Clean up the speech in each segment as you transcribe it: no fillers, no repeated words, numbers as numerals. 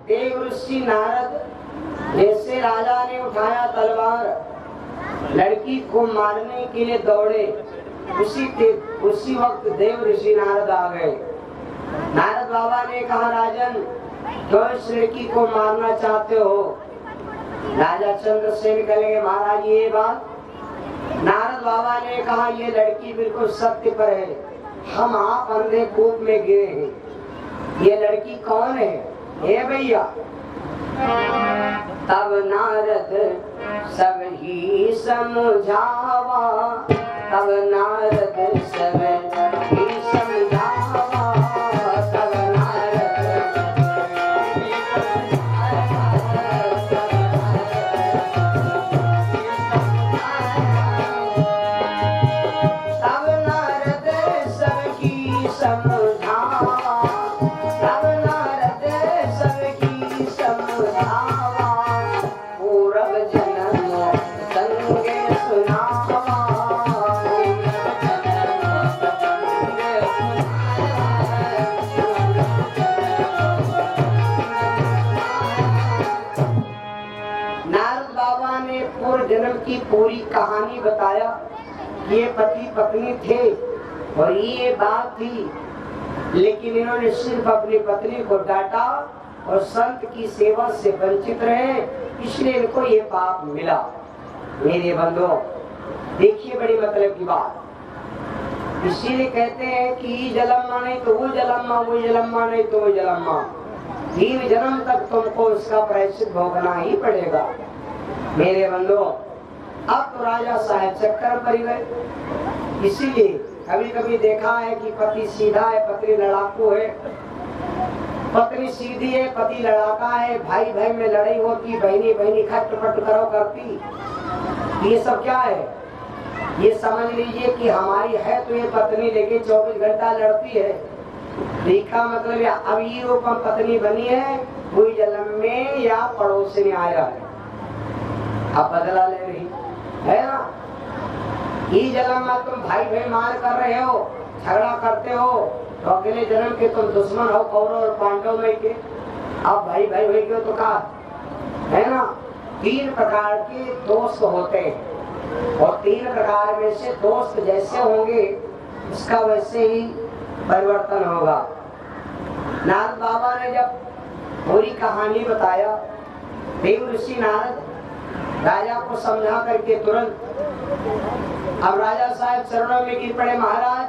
देव ऋषि नारद जैसे राजा ने उठाया तलवार, लड़की को मारने के लिए दौड़े, उसी वक्त देव ऋषि नारद आ गए। नारद बाबा ने कहा, राजन तो इस लड़की को मारना चाहते हो? राजा चंद्रसेन कहेंगे, महाराज ये बात। नारद बाबा ने कहा, ये लड़की बिल्कुल सत्य पर है, हम आप अंधे कूप में गिरे हैं। ये लड़की कौन है? हे भैया। तब नारद सब ही समझावा, तब नारद सब ही समझावा, तब नारद तब नारद सब ही समझावा, तब नारद सब ही समझावा, पूरब जन्म संगे सुनावा। नारद बाबा ने पूर्व जन्म की पूरी कहानी बताया। ये पति पत्नी थे और ये बात थी, लेकिन इन्होंने सिर्फ अपनी पत्नी को डांटा और संत की सेवा से वंचित रहे, इसलिए इनको ये पाप मिला। मेरे बंधुओं, देखिए बड़ी मतलब की बात। इसीलिए कहते हैं कि जलम्मा नहीं तो वो जलम्मा, वो जलम्मा नहीं तो वो जलम्मा। 3 जन्म तक तुमको इसका प्रायश्चित भोगना ही पड़ेगा। मेरे बंधुओं, अब तो राजा साहब चक्कर पड़ गए। इसीलिए कभी कभी देखा है कि पति सीधा है, पत्नी लड़ाकू है, पत्नी सीधी है, पति लड़ाका है, भाई भाई में लड़ाई होती, बहनी बहनी खटपट करो करती। ये सब क्या है? ये समझ लीजिए कि हमारी है तो ये पत्नी लेके 24 घंटा लड़ती है। देखा मतलब अब ये रूपम पत्नी बनी है, कोई जन्म में या पड़ोसी आया है, अब बदला ले रही है ना। ये जन्म में तुम भाई भाई मार कर रहे हो, झगड़ा करते हो, तो अगले जन्म के तुम दुश्मन हो कौरव और पांडव में के। अब भाई भाई भाई के तो कहा है ना। 3 प्रकार के दोस्त होते हैं और 3 प्रकार में से दोस्त जैसे होंगे उसका वैसे ही परिवर्तन होगा। नारद बाबा ने जब पूरी कहानी बताया, देव ऋषि नारद राजा को समझा करके तुरंत अब राजा साहब चरणों में गिर पड़े। महाराज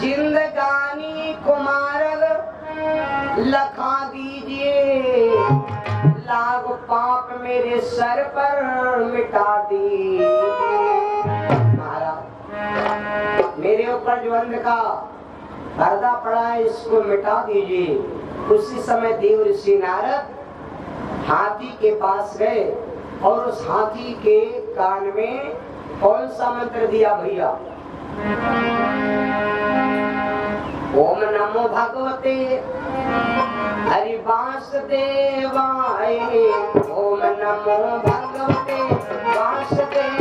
जिंदगानी कुमारग लखा दीजिए, लाग पाप मेरे सर पर मिटा दी। महाराज मेरे ऊपर जो अंध का पर्दा पड़ा है इसको मिटा दीजिए। उसी समय देव ऋषि नारद हाथी के पास गए और उस हाथी के कान में कौन सा मंत्र दिया भैया? ओम नमो भगवते हरि वासुदेवाय, ओम नमो भगवते वासुदेवाय।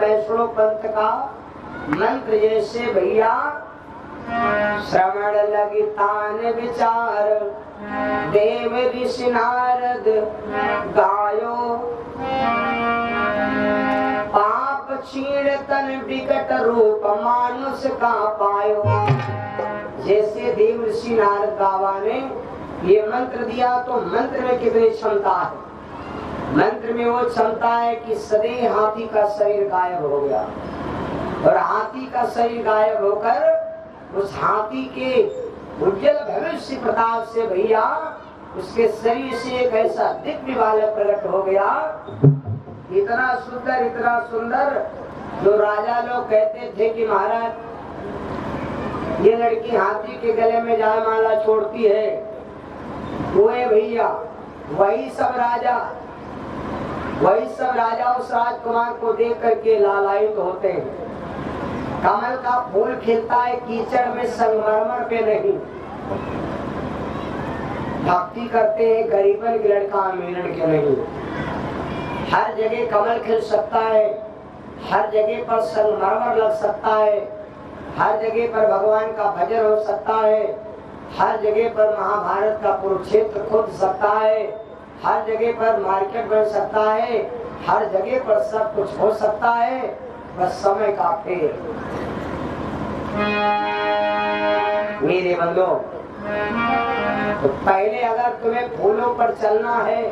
वैष्णव पंथ का मंत्र जैसे भैया श्रवण लगी तान विचार, देव ऋषि नारद गायो, पाप क्षीण तन विकट रूप मानुष का पायो। जैसे देव ऋषि नारद बाबा ने ये मंत्र दिया तो मंत्र में कितनी क्षमता है। मंत्र में वो क्षमता है कि सदैव हाथी का शरीर गायब हो गया और हाथी का शरीर गायब होकर उस हाथी के उज्जवल भविष्य प्रताप से भैया उसके शरीर से एक ऐसा दिव्य बालक प्रकट हो गया, इतना सुंदर जो राजा लोग कहते थे कि महाराज ये लड़की हाथी के गले में जयमाला छोड़ती है, वो है भैया वही सब राजा उस राजकुमार को देख करके लालायित होते हैं। कमल का फूल खिलता है कीचड़ में, संगमरमर पे नहीं। भक्ति करते हैं गरीबन की लड़का मिलन के नहीं। हर जगह कमल खिल सकता है, हर जगह पर संगमरमर लग सकता है, हर जगह पर भगवान का भजन हो सकता है, हर जगह पर महाभारत का कुरुक्षेत्र खुद सकता है, हर जगह पर मार्केट बन सकता है, हर जगह पर सब कुछ हो सकता है, बस समय का फेर। मेरे बंदो, तो पहले अगर तुम्हें फूलों पर चलना है,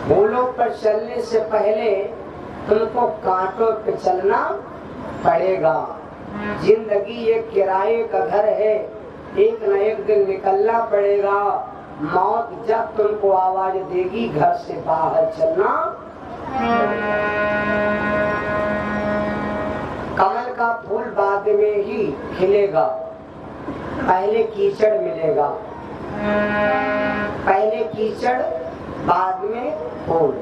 फूलों पर चलने से पहले तुमको कांटों पे चलना पड़ेगा। जिंदगी एक किराए का घर है, एक न एक दिन निकलना पड़ेगा। मौत जब तुमको आवाज देगी घर से बाहर चलना। कमल का फूल बाद में ही खिलेगा, पहले कीचड़ मिलेगा, पहले कीचड़ बाद में फूल।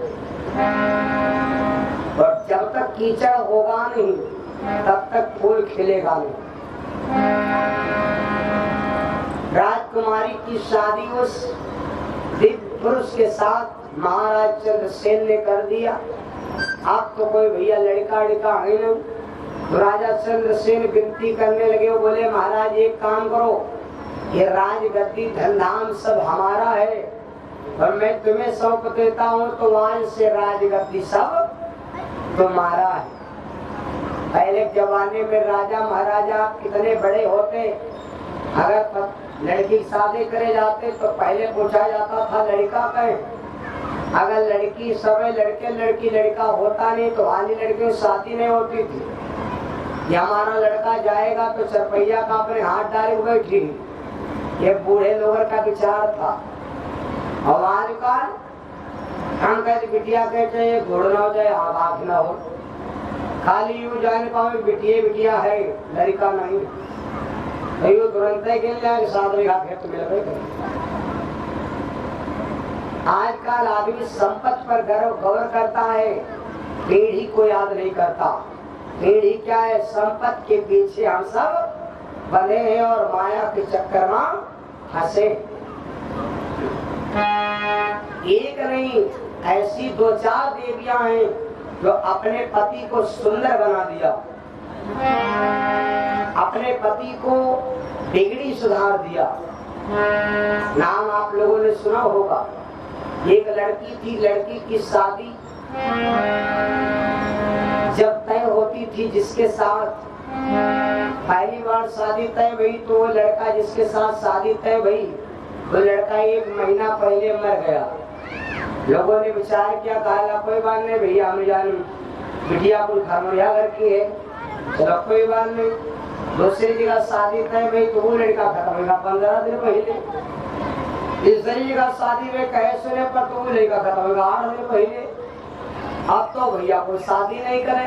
और जब तक कीचड़ होगा नहीं तब तक फूल खिलेगा नहीं। राजकुमारी की शादी उस दिव्य पुरुष के साथ महाराज चंद्रसेन ने कर दिया। अब तो कोई भैया लड़का है नहीं, तो राजा चंद्रसेन विनती करने लगे। वो बोले महाराज एक काम करो, ये राजगद्दी धनधाम सब हमारा है और मैं तुम्हें सौंप देता हूँ, तो आज से राजगद्दी सब तुम्हारा है। पहले जमाने में राजा महाराजा कितने बड़े होते, अगर लड़की शादी करे जाते तो पहले पूछा जाता था लड़का कहे। अगर लड़की सब लड़के लड़की लड़का होता नहीं तो वाली लड़की शादी नहीं होती थी। ये हमारा लड़का जाएगा तो चरपैया का अपने हाथ डाले बैठी, ये बूढ़े लोगों का विचार था। और आजकल हम कहते बिटिया कहते ये घोड़ ना हो जाए, आँख ना हो, खाली यूं जाने पाओ बिटिया है लड़का नहीं, तो तुरंत के साथ खेत मिल गए। आजकल आदमी संपत्ति पर गौर करता है, पीढ़ी को याद नहीं करता। पीढ़ी क्या है, संपत्ति के पीछे हम सब बने हैं और माया के चक्कर में फंसे। एक नहीं ऐसी 2-4 देवियां हैं जो अपने पति को सुंदर बना दिया, अपने पति को बिगड़ी सुधार दिया। नाम आप लोगों ने सुना होगा। एक लड़की थी, लड़की की शादी जब तय होती थी, जिसके साथ पहली बार शादी तय हुई, तो वो लड़का जिसके साथ शादी तय हुई वो लड़का 1 महीना पहले मर गया। लोगों ने विचार किया, कहा कोई बात नहीं भैया, हम जान बिटिया को घर की है, चलो कोई बात नहीं। दूसरी जगह शादी तय हुई तो वो लड़का खत्म होगा 15 दिन पहले। तीसरी जगह शादी में कहे सुने पर तो वो लड़का खत्म होगा 8 दिन पहले। अब तो भैया कोई शादी नहीं करे,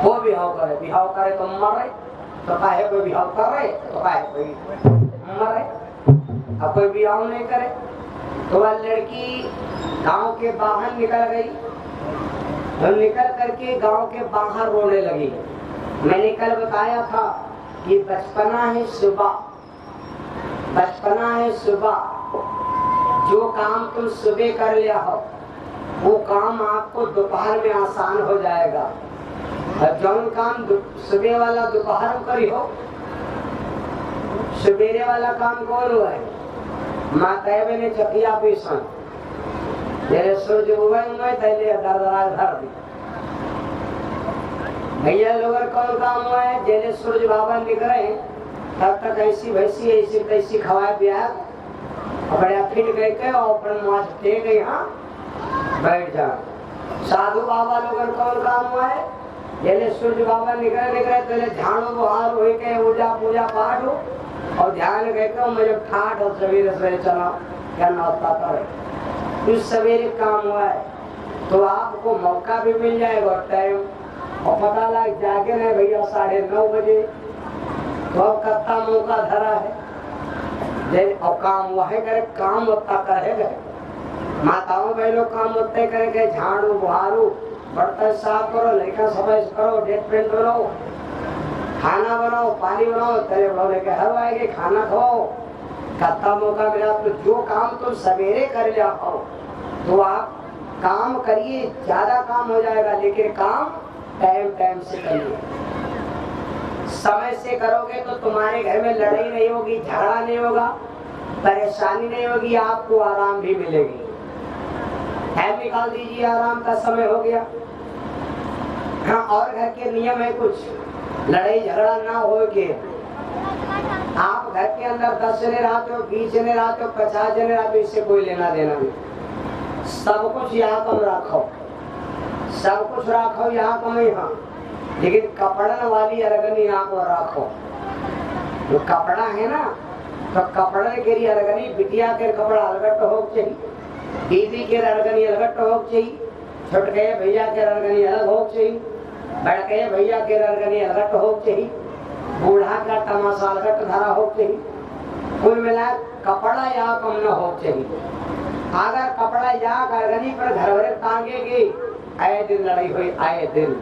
वो बिहाव करे तो मरे, तो काहे कोई बिहाव करे तो काहे कोई मरे। अब कोई बिहाव नहीं करे तो वह लड़की गांव के बाहर निकल गई, तो निकल करके गांव के बाहर रोने लगी। मैंने कल बताया था कि बचपना है सुबह, बचपना है सुबह। जो काम तुम सुबह कर लिया हो वो काम आपको दोपहर में आसान हो जाएगा, और जो काम सुबह वाला दोपहर में करी हो, सवेरे वाला काम कौन हुआ है? माता ने चकिया पीसन जैसे सूर्य उगे तैले दरदराज धर दी। भैया लोग कौन काम हुआ है? जैसे सूर्य बाबा निकले तब तक ऐसी भैंसी ऐसी तैसी खवाए पिया बड़ा फिट गए के और अपन माछ दे गए, हाँ बैठ जा। साधु बाबा लोग कौन काम हुआ है? जैसे सूर्य बाबा निकले तो झाड़ू बुहार हो के पूजा पूजा पाठ हो और ध्यान कहते हो मुझे ठाठ और सवेरे सवेरे चला क्या नाश्ता करे कुछ सवेरे काम हुआ है तो आपको मौका भी मिल जाएगा टाइम और पता लग जाके नहीं भैया 9:30 बजे तो अब कत्ता मौका धरा है और काम वह करे काम उतना करेगा माताओं बहनों काम उतने करेंगे झाड़ू बुहारू बर्तन साफ करो लड़का सफाई करो डेट पेंट बनाओ खाना बनाओ पानी बनाओ तेरे बोले के हर आएंगे खाना खाओ कत्ता मौका मिला तो जो काम तुम सवेरे कर ले आओ तो आप काम करिए ज्यादा काम हो जाएगा लेकिन काम टाइम टाइम से करिए समय से करोगे तो तुम्हारे घर में लड़ाई नहीं होगी झगड़ा नहीं होगा परेशानी नहीं होगी आपको आराम भी मिलेगी टाइम निकाल दीजिए आराम का समय हो गया हाँ और घर के नियम है कुछ लड़ाई झगड़ा ना हो के आप घर के अंदर 10 जने रहते हो 20 जने रहते हो 50 जने रहते हो इससे कोई लेना देना नहीं सब कुछ यहाँ कम रखो सब कुछ रखो यहाँ कम यहाँ लेकिन कपड़न वाली अरगनी यहाँ को रखो जो कपड़ा है ना तो कपड़न के लिए अरगनी बिटिया के कपड़ा अलगट हो चाहिए दीदी के अरगनी अलगट हो चाहिए छोटके भैया के अरगनी अलग हो चाहिए बड़के भैया के अरगनी अलगट हो चाहिए बूढ़ा का तमाशा अलगट धरा हो चाहिए कुल मिला कपड़ा यहाँ कम न हो चाहिए अगर कपड़ा यहाँ अरगनी पर घर भरे टांगेगी आए दिन लड़ाई हुई आए दिन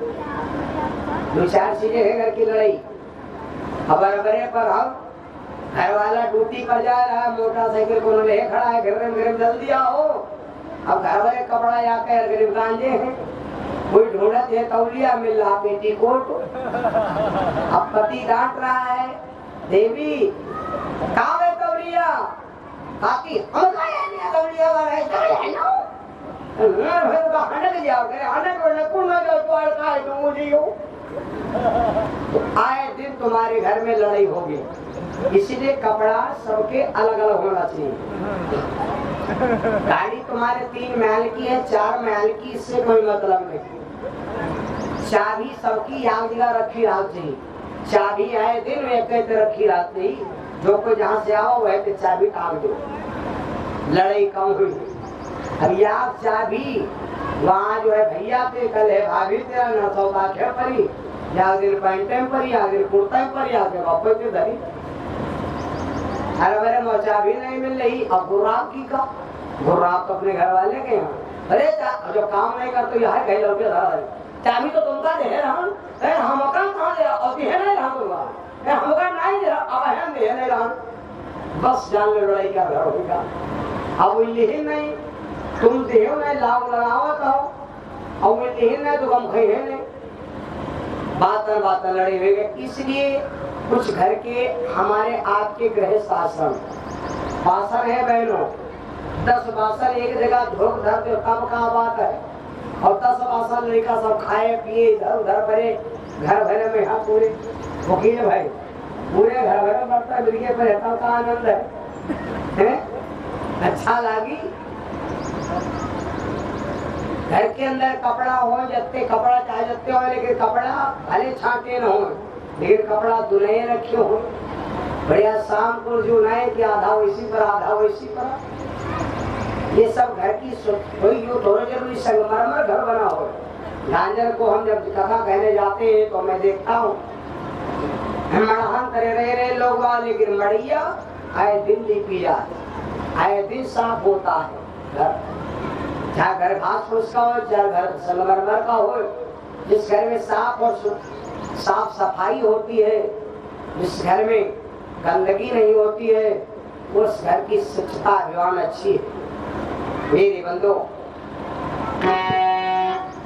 2-4 चीजें है घर की लड़ाई अब बराबरे पर हम घर वाला ड्यूटी पर जा रहा है मोटरसाइकिल को ले खड़ा है घर जल्दी आओ अब घर वाले कपड़ा जाकर गरीब गांजे हैं कोई ढूंढत है तौलिया मिल रहा पेटी कोट अब पति डांट रहा है देवी कहाँ है तौलिया काकी हम तौलिया हनक जाओ हनक कौन जाओ मुझे आए दिन तुम्हारे घर में लड़ाई होगी इसीलिए कपड़ा सबके अलग अलग होना चाहिए गाड़ी तुम्हारे 3 महल की है 4 महल की इससे कोई मतलब नहीं चाबी सबकी याद जगह रखी रहती चाबी आए दिन में एक रखी रहती जो कोई जहाँ से आओ वह तो चाबी टांग दो लड़ाई कम हुई अब याद चाबी वहाँ जो है भैया ते कल है भाभी तेरा न सौदा खे परी या दिन पैंटे परी या दिन कुर्ता परी या के वापस से धरी अरे मेरे मोचा भी नहीं मिल रही अब गुर्राब की का गुर्राब तो अपने घर वाले के यहाँ अरे जो काम नहीं करते यहाँ कहीं लोग चाबी तो तुमका दे रहा हम कहाँ दे और है नहीं रहा तुमका हमका नहीं दे रहा अब है दे नहीं रहा बस जान ले लड़ाई का घर होगा अब यही नहीं तुम देहो नहीं लाभ लगावत हो और यही नहीं तो कम खाई है नहीं बात लड़े हुए इसलिए कुछ घर के हमारे आपके गृह शासन है बहनों 10 बासन एक जगह धोख धर दो तब का बात है और 10 बासन लड़का सब खाए पिए इधर उधर भरे घर भरे में यहाँ पूरे वकील भाई पूरे घर भरे बढ़ता मिलके पर रहता का आनंद है अच्छा लगी घर के अंदर कपड़ा हो जत्ते कपड़ा चाहे जत्ते हो लेकिन कपड़ा भले छाटे न हो लेकिन कपड़ा दुल्हे रखे हो बढ़िया शाम को जो नए कि आधा वैसी पर आधा वैसी पर ये सब घर की कोई जो थोड़ा जरूरी संगमरमर घर बना हो झांझर को हम जब कथा कहने जाते हैं तो मैं देखता हूँ मड़हान करे रहे लोग लेकिन मड़िया आए दिन लिपी जाती आए दिन साफ होता है घर चाहे घर घास फूस का हो चाहे घर संगमरमर का हो जिस घर में साफ और साफ सफाई होती है जिस घर में गंदगी नहीं होती है उस घर की स्वच्छता अभियान अच्छी है मेरे बंदो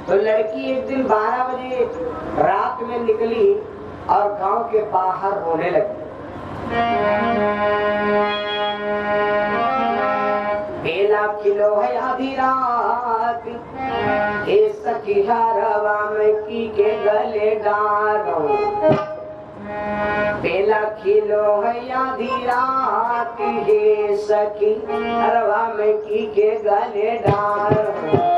तो लड़की एक दिन 12 बजे रात में निकली और गांव के बाहर रोने लगी बेला खिलो है आधी रात सखी हरवा में की के गले डालो बेला खिलो है आधी रात हे सखी हरवा में की के गले डालो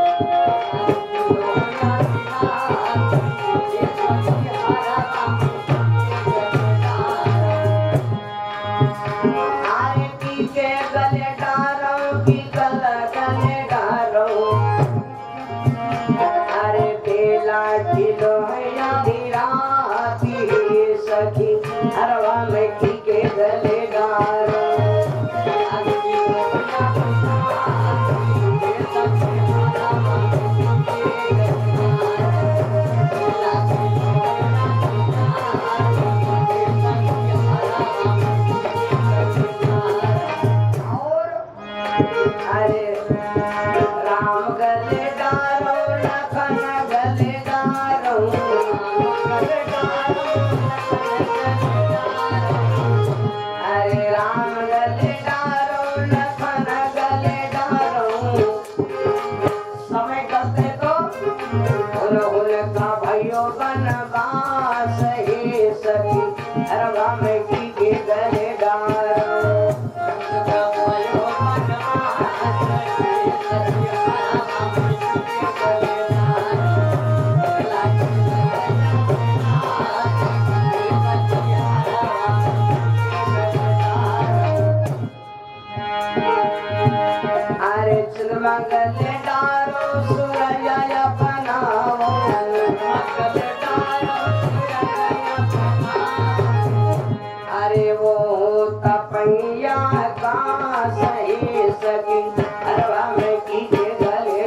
अरे राम गले डारो लखन गले डारो गले डारो अरे राम गले डारो लखन गले डारो समय करते तो हुल का भयो बनवास हे सखी अरे राम की के गले डारो गले डारो सुरया बनाओ गले डारो अरे वो तपैया का सही सकी अरवा में की के गले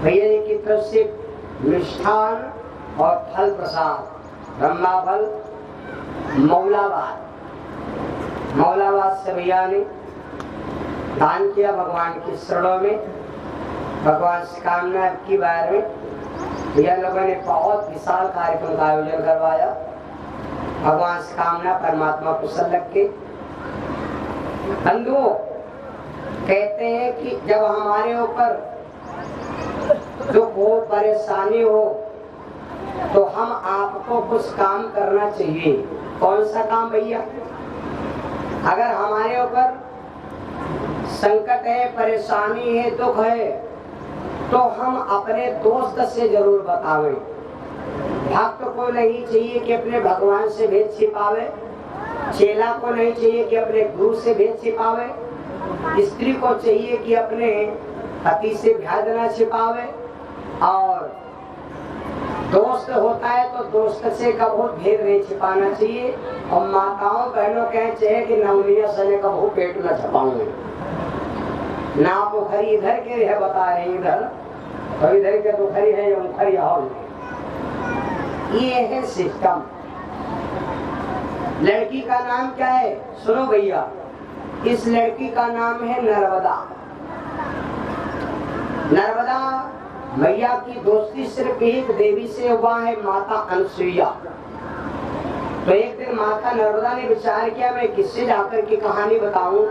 भैया जी की तरफ से मिष्ठान और फल प्रसाद ब्रह्मा फल मौलाबाद से भैया ने दान किया भगवान की शरणों में। भगवान से कामना की बार में भैया लोगों ने बहुत विशाल कार्यक्रम का आयोजन करवाया। भगवान से कामना परमात्मा कुशल लग के बंधुओं कहते हैं कि जब हमारे ऊपर दुख हो परेशानी हो तो हम आपको कुछ काम करना चाहिए। कौन सा काम भैया? अगर हमारे ऊपर संकट है परेशानी है दुख है तो हम अपने दोस्त से जरूर बतावें। भक्त को नहीं चाहिए कि अपने भगवान से भेद छिपावे, चेला को नहीं चाहिए कि अपने गुरु से भेद छिपावे, स्त्री को चाहिए कि अपने पति से भेद न छिपावे, और दोस्त होता है तो दोस्त से कभी भेद नहीं छिपाना चाहिए। और माताओं बहनों कहे चाहिए कि नवनिया सने कभी पेट न छपाऊंगे ना। पोखरी इधर के है बता रहे इधर तो इधर के पोखरी है उखरी हॉल में। ये है सिस्टम। लड़की का नाम क्या है सुनो भैया, इस लड़की का नाम है नर्मदा। नर्मदा मैया की दोस्ती सिर्फ एक देवी से हुआ है, माता अनसुईया। तो एक दिन माता नर्मदा ने विचार किया मैं किससे जाकर की कहानी बताऊं।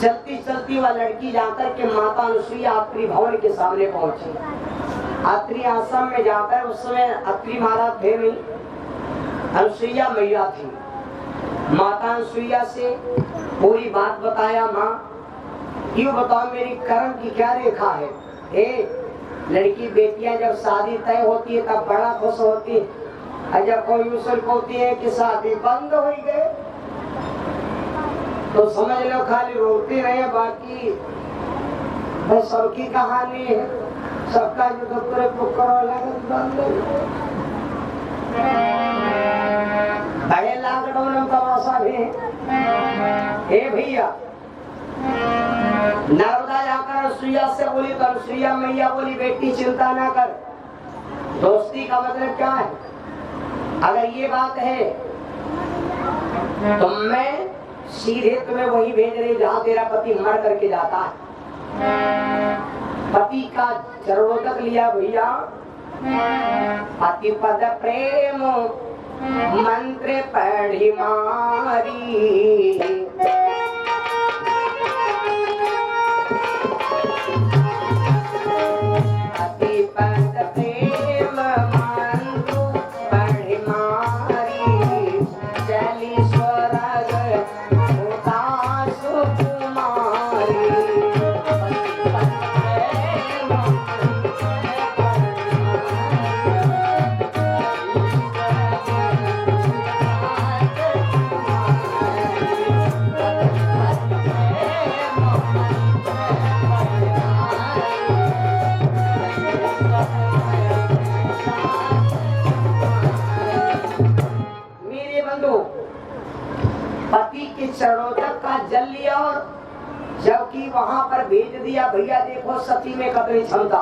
चलती चलती वह लड़की जाकर के माता अनसुईया अत्रि भवन के सामने पहुंची। अत्रि आश्रम में जाकर उस समय अत्रि महाराज थे नहीं, अनसुईया मैया थी। माता अनसुईया से पूरी बात बताया। माँ क्यों बताओ मेरी कर्म की क्या रेखा है। लड़की बेटियां जब शादी तय होती है तब बड़ा खुश होती है, और जब कोई उसल होती है कि शादी बंद हो गए तो समझ लो खाली रोते रहे। बाकी सबकी कहानी है, सबका जो डॉक्टर लॉकडाउन तमाशा भी है। भैया नर्मदा जाकर अनसुईया से बोली तो अनसुईया मैया बोली बेटी चिंता ना कर। दोस्ती का मतलब क्या है? अगर ये बात है तो मैं सीधे तुम्हें वही भेज रही जहाँ तेरा पति मर करके जाता है। पति का जरूरत लिया भैया। पति पद प्रेम मंत्र पढ़ी मारी, पति पद प्रेम मंत्र पढ़ी मारी, चली स्वर्ग उता सुकुमारी। पति के चरणों तक का जल लिया और जबकि वहां पर भेज दिया। भैया देखो सती में कितनी क्षमता।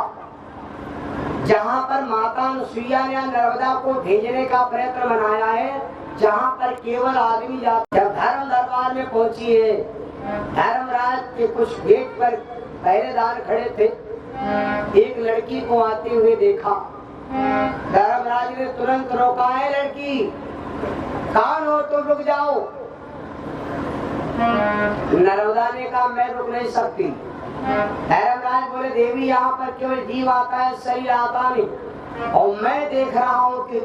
जहां पर माता अनुसुईया ने नर्मदा को भेजने का प्रयत्न बनाया है, जहां पर केवल आदमी जाते। जब धर्म दरबार में पहुंची है, धर्मराज के कुछ गेट पर पहरेदार खड़े थे। एक लड़की को आते हुए देखा। धर्मराज ने तुरंत रोका, है लड़की कौन हो तुम, रुक जाओ। नर्मदा ने कहा मैं रुक नहीं सकती। धर्मराज बोले देवी यहाँ पर केवल जीव आता है, शरीर आता नहीं। और मैं देख रहा हूँ कि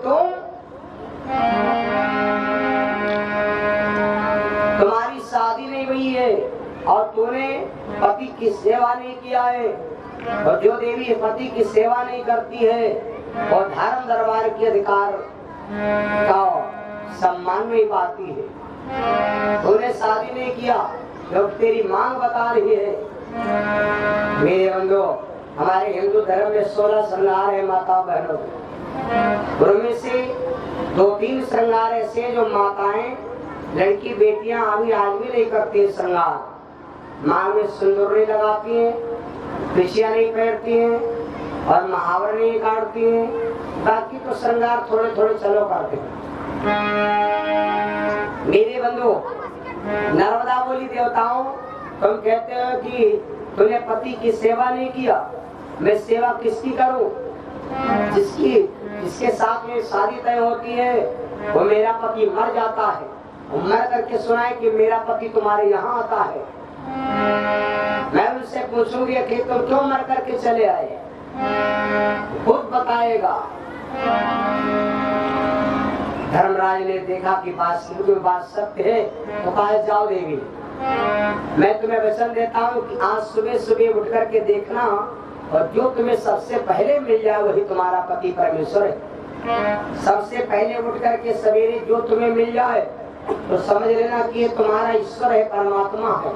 तुम्हारी शादी नहीं हुई है और तूने पति की सेवा नहीं किया है। और जो देवी पति की सेवा नहीं करती है और धर्म दरबार के अधिकार का सम्मान नहीं पाती है। तूने शादी नहीं किया, जो तेरी मांग बता रही है। मेरे बंधु, हमारे हिंदू धर्म में 16 श्रृंगार है माता बहनों। उनमें से 2-3 श्रृंगार ऐसे जो माताएं, लड़की बेटियां अभी आज भी नहीं करती श्रृंगार। मांग में सिंदूर नहीं लगाती हैं, पिछिया नहीं पहनती हैं और महावर नहीं काटती हैं। बाकी तो श्रृंगार थोड़े थोड़े चलो करते हैं। मेरे बंधु, नर्मदा बोली देवताओं तुम कहते हो कि तूने पति की सेवा नहीं किया, मैं सेवा किसकी करूं? जिसके साथ में शादी तय होती है वो मेरा पति मर जाता है और मर करके सुनाए कि मेरा पति तुम्हारे यहाँ आता है। मैं उनसे पूछूंगी कि तुम क्यों मर करके चले आए, खुद बताएगा। धर्मराज ने देखा कि बात सत्य है, तो कहा जाओ देवी, मैं तुम्हें वचन देता हूँ कि आज सुबह सुबह उठ करके देखना और जो तुम्हें सबसे पहले मिल जाए वही तुम्हारा पति परमेश्वर है। सबसे पहले उठ करके सवेरे जो तुम्हें मिल जाए तो समझ लेना कि ये तुम्हारा ईश्वर है, परमात्मा है।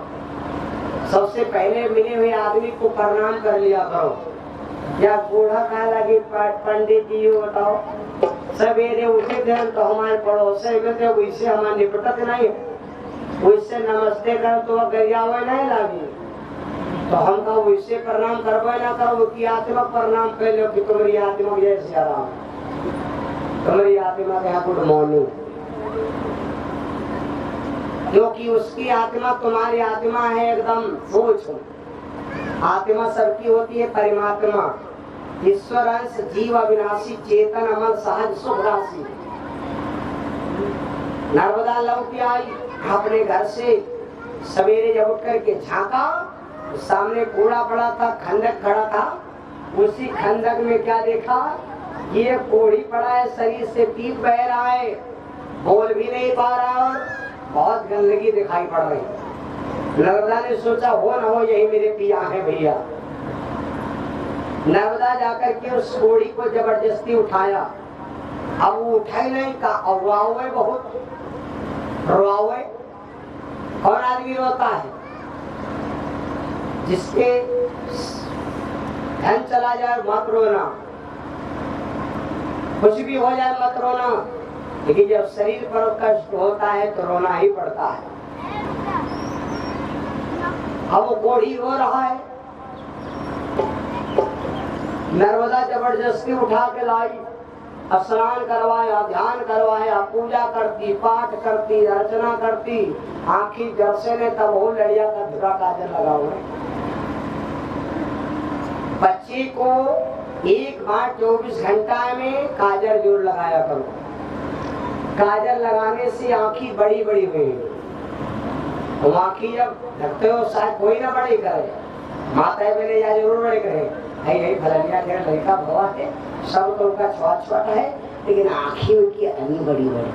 सबसे पहले मिले हुए आदमी को प्रणाम कर लिया करो। या बूढ़ा कहा लगे पंडित जी बताओ, सवेरे उठे थे तो हमारे पड़ोसे में थे, वैसे हमारे निपटत नहीं है, वैसे नमस्ते कर तो गरिया हुए नहीं लगी तो हम कहो वैसे प्रणाम करबो ना करो कि आत्मा प्रणाम कर लो कि तुम्हारी आत्मा जय श्री राम, तुम्हारी आत्मा के यहाँ गुड मॉर्निंग, क्योंकि उसकी आत्मा तुम्हारी आत्मा है एकदम सोच। आत्मा सबकी होती है परमात्मा, ईश्वर अंश, जीव अविनाशी, चेतन अमल, सहज सुख राशि। नर्मदा लौट के आई अपने घर से। सवेरे जब उठ करके झांका, सामने कूड़ा पड़ा था, खंडक खड़ा था। उसी खंडक में क्या देखा, ये कोढ़ी पड़ा है, शरीर से पीप बह रहा है, बोल भी नहीं पा रहा और बहुत गंदगी दिखाई पड़ रही। नर्मदा ने सोचा हो न हो यही मेरे पिया है भैया। नर्मदा जाकर के उस कोढ़ी को जबरदस्ती उठाया। अब वो उठा ही नहीं का, और रोआवे बहुत रोआवे। कौन आदमी रोता है? जिसके धन चला जाए मत रोना, कुछ भी हो जाए मत रोना, लेकिन जब शरीर पर कष्ट होता है तो रोना ही पड़ता है। अब वो कोढ़ी रो रहा है। नर्मदा जबरदस्ती उठा के लाई, स्नान करवाया, ध्यान करवाया, पूजा करती, पाठ करती, अर्चना करती। आखिर जरसे ने तब वो लड़िया का धुरा काजल लगा हुआ। बच्चे को एक बार 24 घंटा में काजल जरूर लगाया करो। काजल लगाने से आँखी बड़ी बड़ी हुई। आँखी जब ढकते हो शायद कोई ना बड़ी करे, माता बहने या जरूर बड़े करे। फलनिया के लड़का भवा है, सब तो उनका छोटा है, लेकिन आँखी उनकी अन्य बड़ी बड़ी।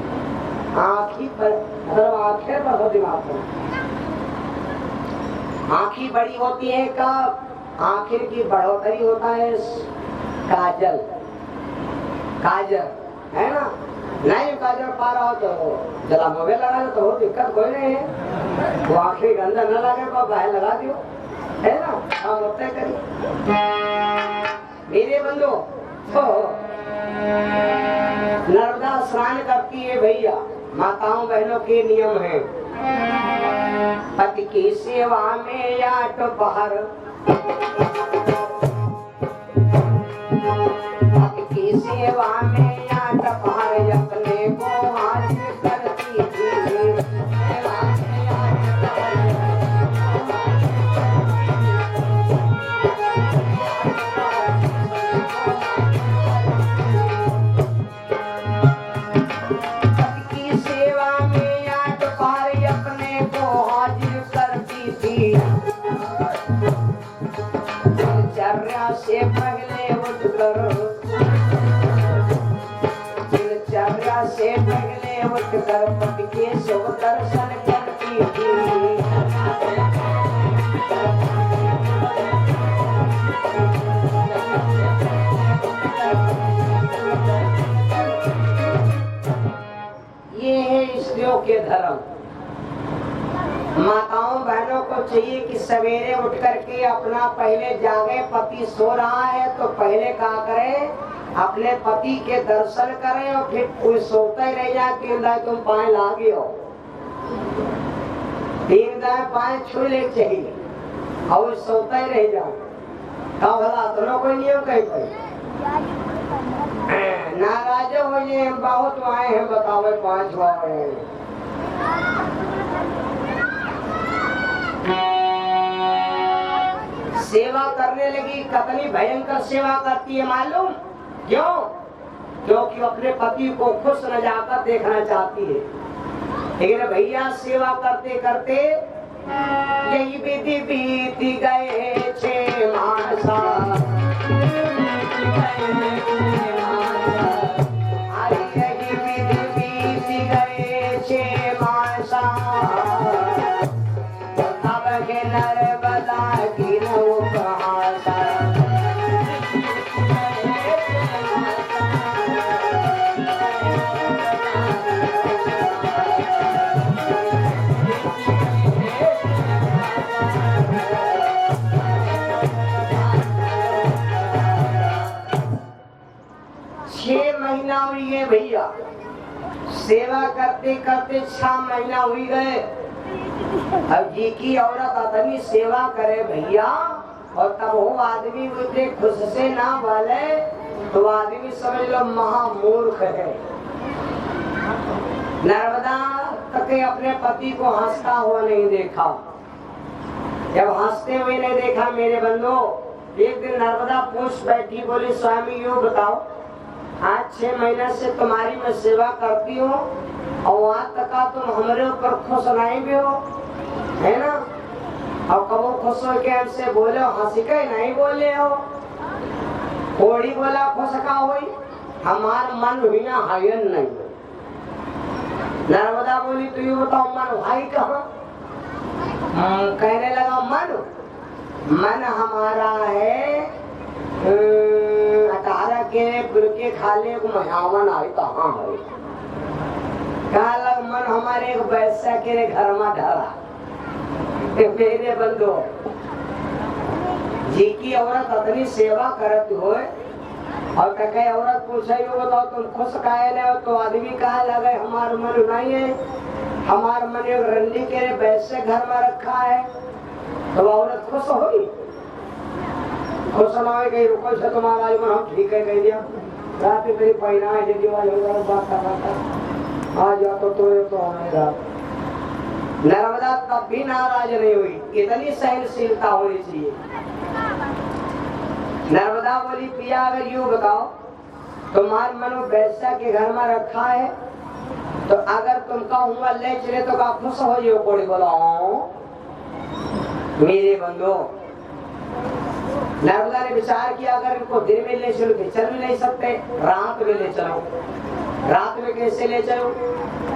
आँखी पर मतलब आँखें पर हो दिमाग पर। आँखी बड़ी होती है कब? आखिर की बढ़ोतरी होता है काजल। काजल है ना, नहीं काजल पा रहा हो तो जला मोबाइल लगा लो तो दिक्कत कोई नहीं है। वो आखिर गंदा न लगे तो बाहर लगा दियो, है ना, हम होते करिए। मेरे बंधु, तो नर्मदा स्नान करती है भैया, माताओं बहनों के नियम है। पति की सेवा में आठ पहर, पति की सेवा में आठ पहर अपने को हाजिर करती थी। सेवा में आठ से पहले उठकर, दिनचर्या से पहले उठकर पति के शुभ दर्शन करती थी। ये है स्त्रियों के धर्म। माताओं बहनों को चाहिए कि सवेरे उठ करके अपना पहले जागे, पति सो रहा है तो पहले क्या करें, अपने पति के दर्शन करें और फिर कोई सोता ही रह जाए, तीन दाएं तुम पाए लागे हो, तीन दाएं पाए छू ले चाहिए और सोता ही रह जाओ। कहा भला दोनों कोई नियम कहीं पर नाराज हो जाए, बहुत आए हैं बताओ 5 बार हैं। सेवा करने लगी, कितनी भयंकर सेवा करती है मालूम क्यों? क्योंकि अपने पति को खुश नजाकर देखना चाहती है। लेकिन भैया सेवा करते करते यही विधि बीत गए 6 मासा, यही विधि बीत गए 6 मासा, तब के नर्मदा की महीना हुई है भैया, सेवा करते करते 6 महीना हुई गए। अब जी की औरत अपनी सेवा करे भैया, और तब वो आदमी उतने खुश से ना बोले तो आदमी समझ लो महामूर्ख है। नर्मदा तक अपने पति को हंसता हुआ नहीं देखा। जब हंसते हुए नहीं देखा मेरे बंधु, एक दिन नर्मदा पूछ बैठी, बोली स्वामी यूँ बताओ, आज 6 महीने से तुम्हारी मैं सेवा करती हूँ और वहाँ तक तुम हमारे ऊपर खुश नहीं भी हो, है ना? और कबो खुश हो के हमसे बोले हंसी का ही नहीं बोले हो, कोड़ी बोला खुश का हुई, हमार मन हुई ना हायन नहीं। नर्मदा बोली तो यू बताओ मन भाई कहाँ? कहने लगा मन हमारा है 18 के बुरके खाले को महावन आई कहाँ है? कहा लग मन हमारे एक वैसा के घर में धरा। मेरे बंधु जी की औरत अपनी सेवा करत हो और कहे औरत पूछे बताओ तुम खुश काहे ले हो? तो आदमी कहा लगे हमार मन नहीं है, हमार मन एक रंडी के वैसे घर में रखा है। तो औरत खुश होगी? खुश ना हो गई, रुको से तुम्हारा मन हम ठीक है कह दिया, रात में तेरी पहना है दीवार बात करता आ जा तो आएगा। नर्मदा तब भी नाराज नहीं हुई, इतनी सहनशीलता होनी चाहिए। नर्मदा बोली पिया अगर यूँ बताओ तुम्हारे मन वैसा के घर में रखा है तो अगर तुम कहूँगा ले चले तो का खुश हो जाओ? कोड़ी बोला मेरे बंधु। नर्मदा ने विचार किया अगर इनको दिन में ले चलो तो चल भी नहीं सकते, रात में ले चलो। रात में कैसे ले चलो?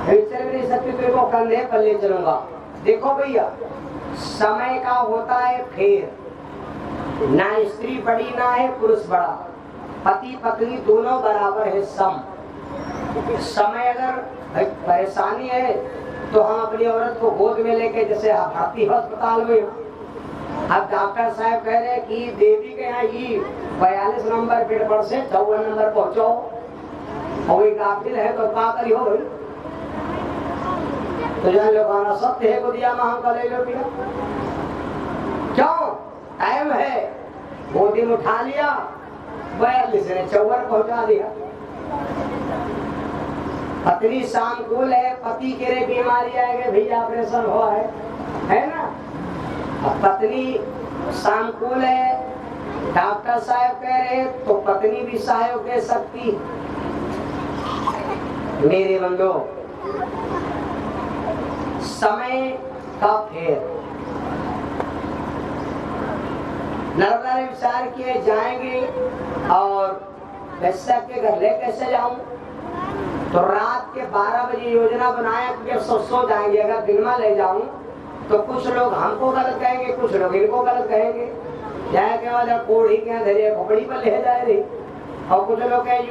चल भी नहीं सकते तो इनको कंधे पर ले चलूंगा। देखो भैया समय का होता है फेर, ना स्त्री बड़ी ना है पुरुष बड़ा, पति पत्नी दोनों बराबर है सम। समय अगर परेशानी है तो हम अपनी औरत को गोद में लेके, जैसे भारतीय अस्पताल में अब डॉक्टर साहब कह रहे हैं कि देवी के यहाँ ही 42 नंबर बेड पर से 54 नंबर पहुंचो और वही गाफिल है तो क्या करी हो भाई? तो जान लो खाना सत्य है, को दिया मां का ले लो पिया। क्यों? टाइम है, गोदी में उठा लिया, 42 ने 54 पहुंचा दिया। पत्नी सांकुल है, पति के रे बीमारी आएगी, भैया ऑपरेशन हुआ है ना। अब पत्नी सांकुल है, डॉक्टर साहब कह रहे तो पत्नी भी सहयोग दे सकती। मेरे बंधु, समय का फेर। नर्मदा ने विचार किए जाएंगे और वैसा के घर ले कैसे जाऊं, तो रात के 12 बजे योजना बनाया कि अब सो जाएंगे। अगर दिन में ले जाऊं तो कुछ लोग हमको गलत कहेंगे, कुछ लोग इनको गलत कहेंगे। जाए के बाद कोढ़ी के धरिए खोपड़ी पर ले जाए रही, और कुछ लोग कहेंगे